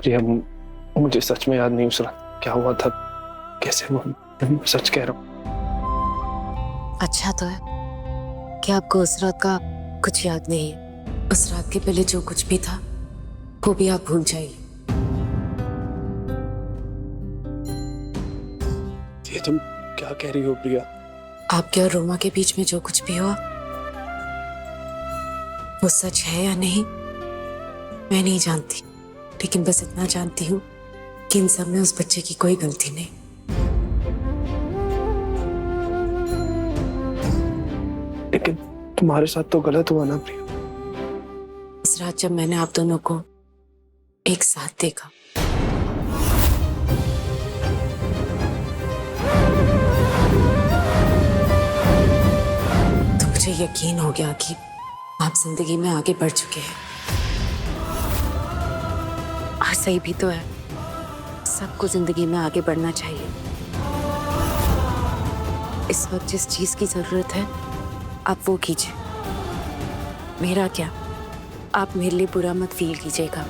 प्रिया, मुझे सच में याद नहीं उस रात क्या हुआ था, कैसे हुआ। मैं सच कह रहा हूँ। अच्छा तो है कि आपको उस रात का कुछ याद नहीं है। उस रात के पहले जो कुछ भी था वो भी आप भूल जाइए। ये तुम क्या कह रही हो प्रिया? आपके और रोमा के बीच में जो कुछ भी हुआ वो सच है या नहीं मैं नहीं जानती, लेकिन बस इतना जानती हूँ कि इन सब में उस बच्चे की कोई गलती नहीं। लेकिन तुम्हारे साथ तो गलत हुआ ना प्रिया। इस रात जब मैंने आप दोनों को एक साथ देखा तो मुझे यकीन हो गया कि आप जिंदगी में आगे बढ़ चुके हैं। और सही भी तो है, सबको जिंदगी में आगे बढ़ना चाहिए। इस वक्त जिस चीज की जरूरत है आप वो कीजिए। मेरा क्या, आप मेरे लिए बुरा मत फील कीजिएगा।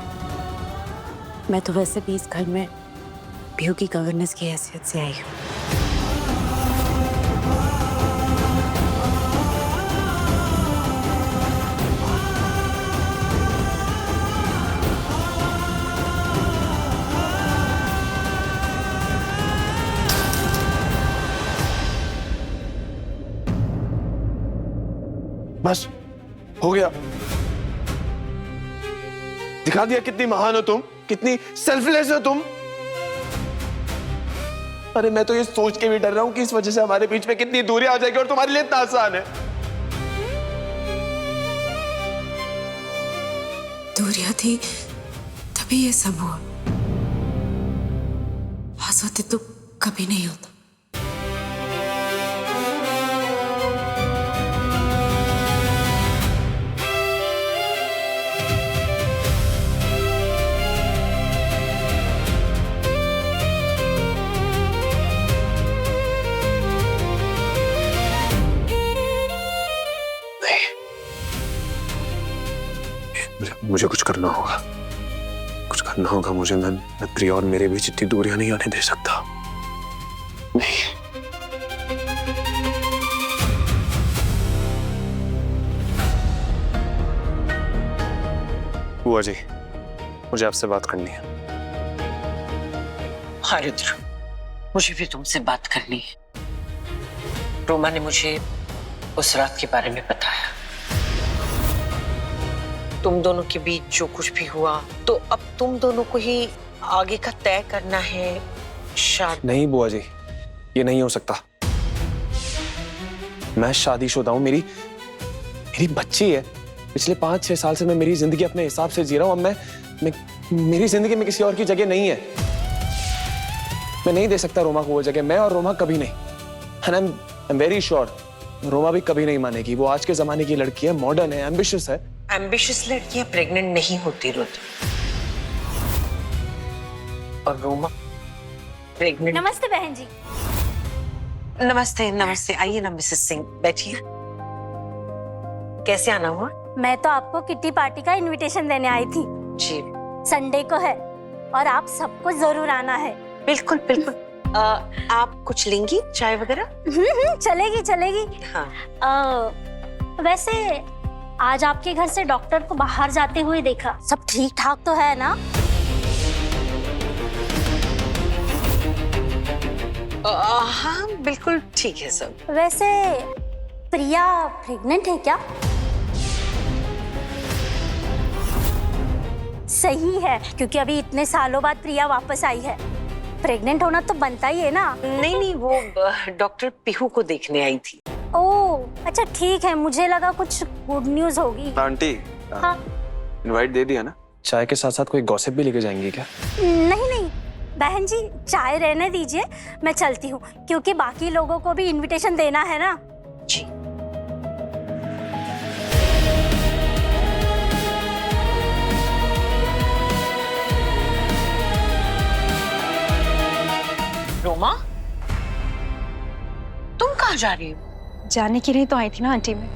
मैं तो वैसे भी इस घर में पीहू की गवर्नेंस की हैसियत से आई हूँ। बस हो गया। दिखा दिया कितनी महान हो तुम, कितनी सेल्फलेस हो तुम। अरे मैं तो ये सोच के भी डर रहा हूं कि इस वजह से हमारे बीच में कितनी दूरी आ जाएगी, और तुम्हारे लिए इतना आसान है। दूरियां थी तभी ये सब हुआ, पास होते तो कभी नहीं होता। मुझे कुछ करना होगा, कुछ करना होगा मुझे। मैं प्रिया और मेरे बीच इतनी दूरियां नहीं आने दे सकता। नहीं। बुआ जी, मुझे आपसे बात करनी है। हाँ रुद्र, मुझे भी तुमसे बात करनी है। रोमा ने मुझे उस रात के बारे में बताया। तुम दोनों के बीच जो कुछ भी हुआ तो अब तुम दोनों को ही आगे का तय करना है। शायद नहीं बुआ जी, ये नहीं हो सकता। मैं शादीशुदा हूं, मेरी बच्ची है। पिछले 5-6 साल से मैं मेरी जिंदगी अपने हिसाब से जी रहा हूं। अब मैं मेरी जिंदगी में किसी और की जगह नहीं है। मैं नहीं दे सकता रोमा को वो जगह, मैं और रोमा कभी नहीं। And I am very sure Roma भी कभी नहीं मानेगी। वो आज के जमाने की लड़की है, मॉडर्न है, एम्बिशियस है। एम्बिशियस लड़कियां प्रेग्नेंट नहीं होती रुद्र, और रोमा प्रेग्नेंट। नमस्ते बहन जी। नमस्ते नमस्ते, आइए ना मिसेस सिंह, बैठिए। कैसे आना हुआ? मैं तो आपको किट्टी पार्टी का इनविटेशन देने आई थी। जी संडे को है और आप सबको जरूर आना है। बिल्कुल बिल्कुल। आप कुछ लेंगी, चाय वगैरह? चलेगी चलेगी। हाँ। वैसे आज आपके घर से डॉक्टर को बाहर जाते हुए देखा, सब ठीक ठाक तो है ना? हाँ बिल्कुल ठीक है सब। वैसे प्रिया प्रेग्नेंट है क्या? सही है, क्योंकि अभी इतने सालों बाद प्रिया वापस आई है। प्रेग्नेंट होना तो बनता ही है ना। नहीं नहीं, वो डॉक्टर पीहू को देखने आई थी। ओह अच्छा ठीक है, मुझे लगा कुछ गुड न्यूज होगी। आंटी, हाँ इनवाइट दे दिया ना? चाय के साथ साथ कोई गॉसिप भी लेके जाएंगी क्या? नहीं नहीं बहन जी, चाय रहने दीजिए, मैं चलती हूँ, क्योंकि बाकी लोगों को भी इनविटेशन देना है ना। जी। रोमा, तुम कहाँ जा रही हो? जाने के लिए तो आई थी ना आंटी मैं।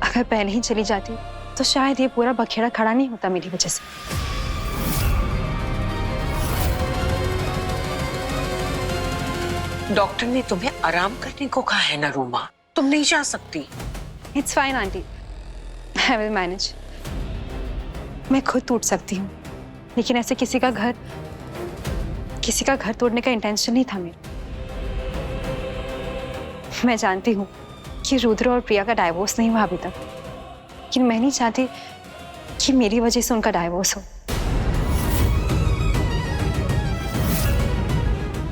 अगर पहले ही चली जाती तो शायद ये पूरा बखेड़ा खड़ा नहीं होता मेरी वजह से। डॉक्टर ने तुम्हें आराम करने को कहा है ना रोमा, तुम नहीं जा सकती। It's fine aunty, I will manage. मैं खुद टूट सकती हूँ, लेकिन ऐसे किसी का घर तोड़ने का इंटेंशन नहीं था मेरा। मैं जानती हूँ कि रुद्र और प्रिया का डाइवोर्स नहीं हुआ अभी तक, लेकिन मैं नहीं चाहती कि मेरी वजह से उनका डाइवोर्स हो।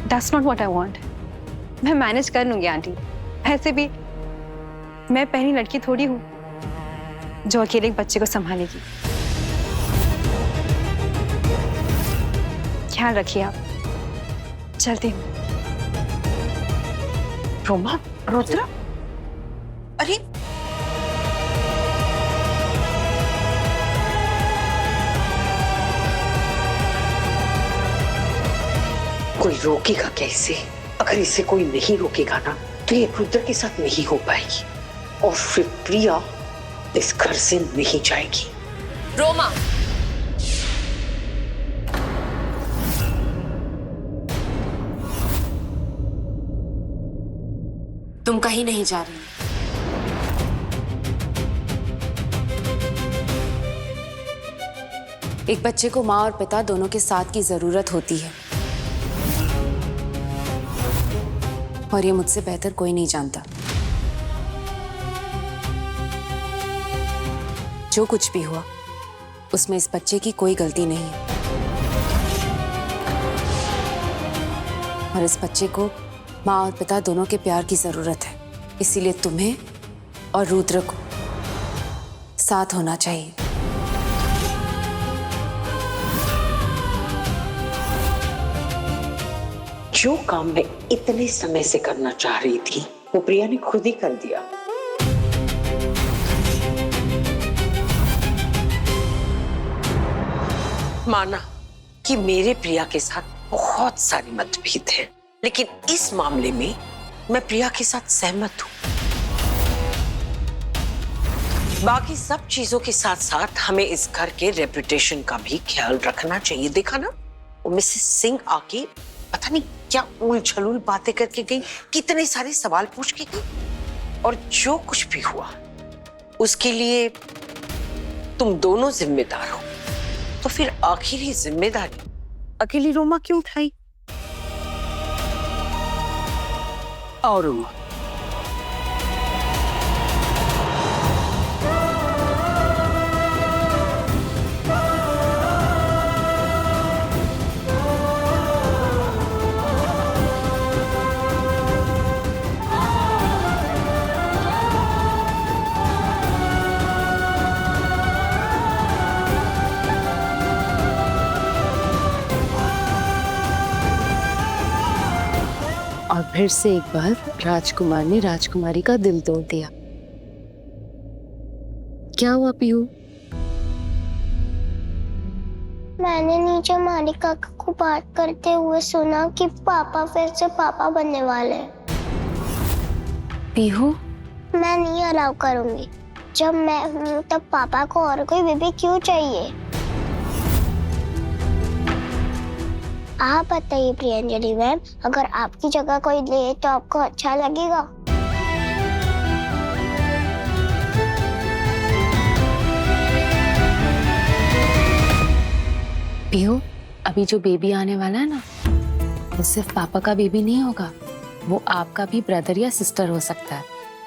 That's not what I want. मैं मैनेज कर लूंगी आंटी। ऐसे भी मैं पहली लड़की थोड़ी हूँ जो अकेले एक बच्चे को संभालेगी। ख्याल रखिए आप। चलती हूँ। रोमा, रुद्र, अरे कोई रोकेगा कैसे? अगर इसे कोई नहीं रोकेगा ना तो ये रुद्र के साथ नहीं हो पाएगी और फिर प्रिया इस घर से नहीं जाएगी। रोमा, तुम कहीं नहीं जा रही। एक बच्चे को माँ और पिता दोनों के साथ की जरूरत होती है, और ये मुझसे बेहतर कोई नहीं जानता। जो कुछ भी हुआ उसमें इस बच्चे की कोई गलती नहीं है, और इस बच्चे को माँ और पिता दोनों के प्यार की जरूरत है। इसीलिए तुम्हें और रुद्र को साथ होना चाहिए। जो काम मैं इतने समय से करना चाह रही थी वो प्रिया ने खुद ही कर दिया। माना कि मेरे प्रिया के साथ बहुत सारे मतभेद हैं, लेकिन इस मामले में मैं प्रिया के साथ सहमत हूं। बाकी सब चीजों के साथ साथ हमें इस घर के रेपुटेशन का भी ख्याल रखना चाहिए। देखा ना, वो मिसेस सिंह आके पता नहीं क्या उल छलूल बातें करके गई, कितने सारे सवाल पूछ के गई। और जो कुछ भी हुआ उसके लिए तुम दोनों जिम्मेदार हो, तो फिर आखिर ये जिम्मेदारी अकेली रोमा क्यों उठाई? और रोमा, और फिर से एक बार राजकुमार ने राजकुमारी का दिल तोड़ दिया। क्या हुआ पीहू? मैंने नीचे माली काका को बात करते हुए सुना कि पापा फिर से पापा बनने वाले हैं। पीहू, मैं नहीं अलाउ करूंगी। जब मैं हूँ तब पापा को और कोई बेबी क्यों चाहिए? आप बताइए प्रियंजलि मैम, अगर आपकी जगह कोई ले तो आपको अच्छा लगेगा? पीहू, अभी जो बेबी आने वाला है ना, वो सिर्फ पापा का बेबी नहीं होगा, वो आपका भी ब्रदर या सिस्टर हो सकता है।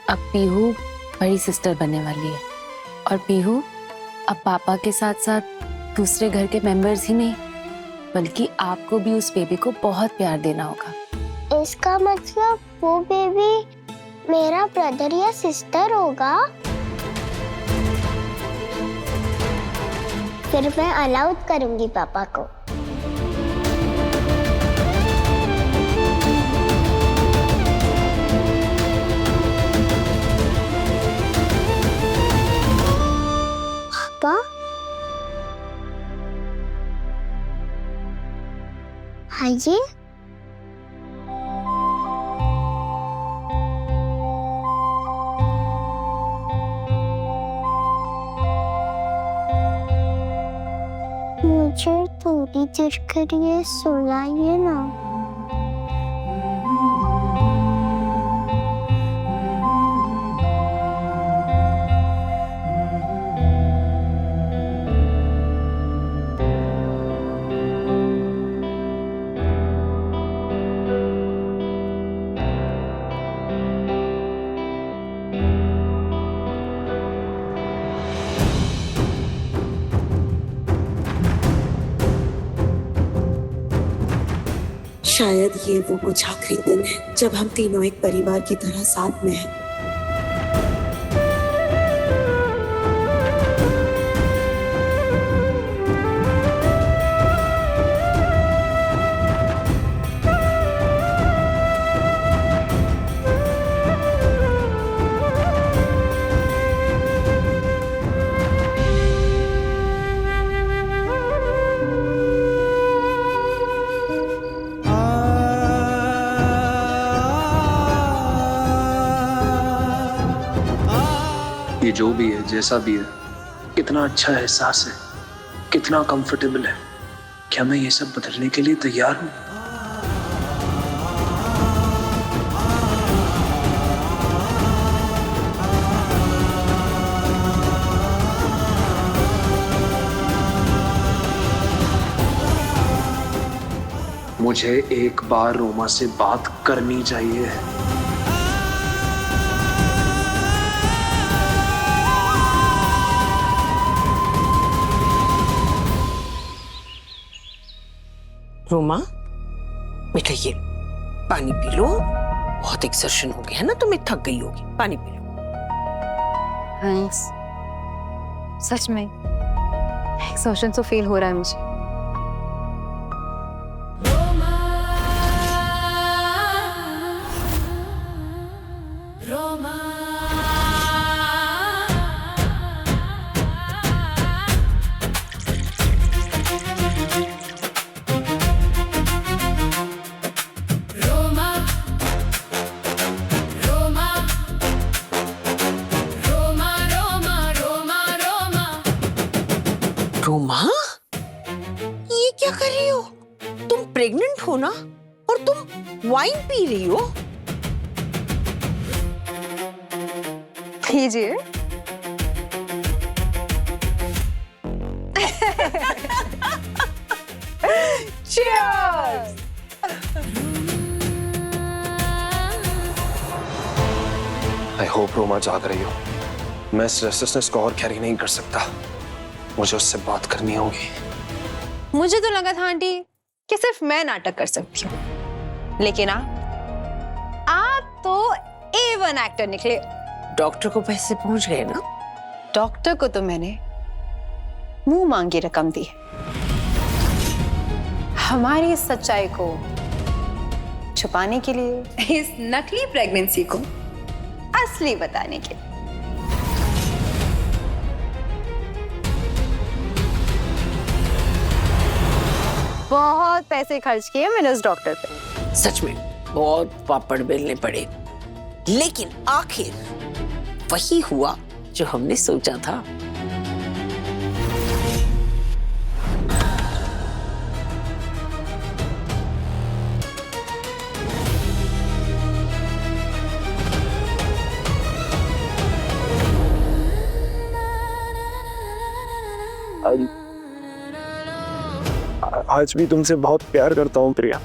अब पीहू बड़ी सिस्टर बनने वाली है, और पीहू अब पापा के साथ साथ दूसरे घर के मेंबर्स ही नहीं, बल्कि आपको भी उस बेबी को बहुत प्यार देना होगा। इसका मतलब वो बेबी मेरा ब्रदर या सिस्टर होगा? फिर मैं अलाउड करूंगी पापा को। पापा, आइए। मुझे थोड़ी देर के लिए सुलाइए ना। शायद ये वो कुछ आखिरी दिन है जब हम तीनों एक परिवार की तरह साथ में हैं। ये जो भी है, जैसा भी है, कितना अच्छा एहसास है, कितना कंफर्टेबल है। क्या मैं ये सब बदलने के लिए तैयार हूँ? मुझे एक बार रोमा से बात करनी चाहिए। रोमा, बेटा ये पानी पी लो। बहुत एक्सर्शन हो गया है ना, तुम्हें थक गई होगी, पानी पी लो। थैंक्स। सच में एक्सॉशन तो फील हो रहा है मुझे। रोमा, ये क्या कर रही हो? तुम प्रेग्नेंट हो ना, और तुम वाइन पी रही हो? कीजिए। Cheers! आई होप रोमा जाग रही हो। मैं इस रेस्टलेसनेस को और कैरी नहीं कर सकता। मुझे उससे बात करनी होगी। मुझे तो लगा था आंटी कि सिर्फ मैं नाटक कर सकती हूँ, लेकिन आप तो A1 एक्टर निकले। डॉक्टर को पैसे पहुंच गए ना? डॉक्टर को तो मैंने मुंह मांगी रकम दी, हमारी इस सच्चाई को छुपाने के लिए, इस नकली प्रेगनेंसी को असली बताने के लिए। बहुत पैसे खर्च किए मैंने उस डॉक्टर पे। सच में बहुत पापड़ बेलने पड़े, लेकिन आखिर वही हुआ जो हमने सोचा था। आज भी तुमसे बहुत प्यार करता हूँ प्रिया।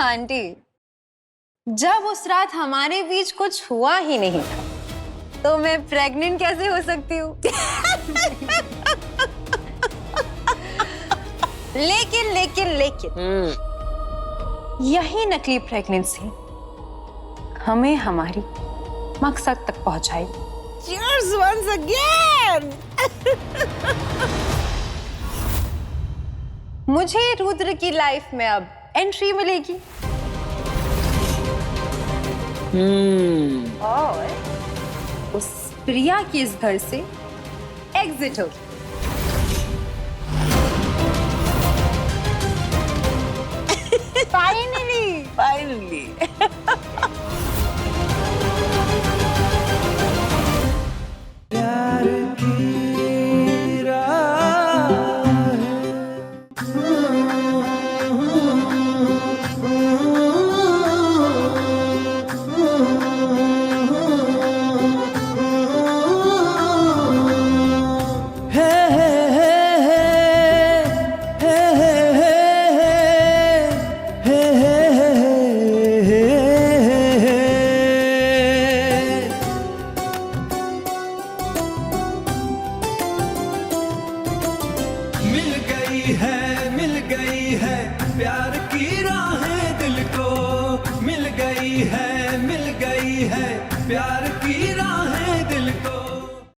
आंटी, जब उस रात हमारे बीच कुछ हुआ ही नहीं था, तो मैं प्रेग्नेंट कैसे हो सकती हूँ? लेकिन यही नकली प्रेगनेंसी हमें हमारी मकसद तक पहुंचाई। Cheers once again! मुझे रुद्र की लाइफ में अब एंट्री मिलेगी और उस प्रिया की इस घर से एग्जिट होगी। Finally! प्यार की प्यार की राहें दिल को मिल गई है प्यार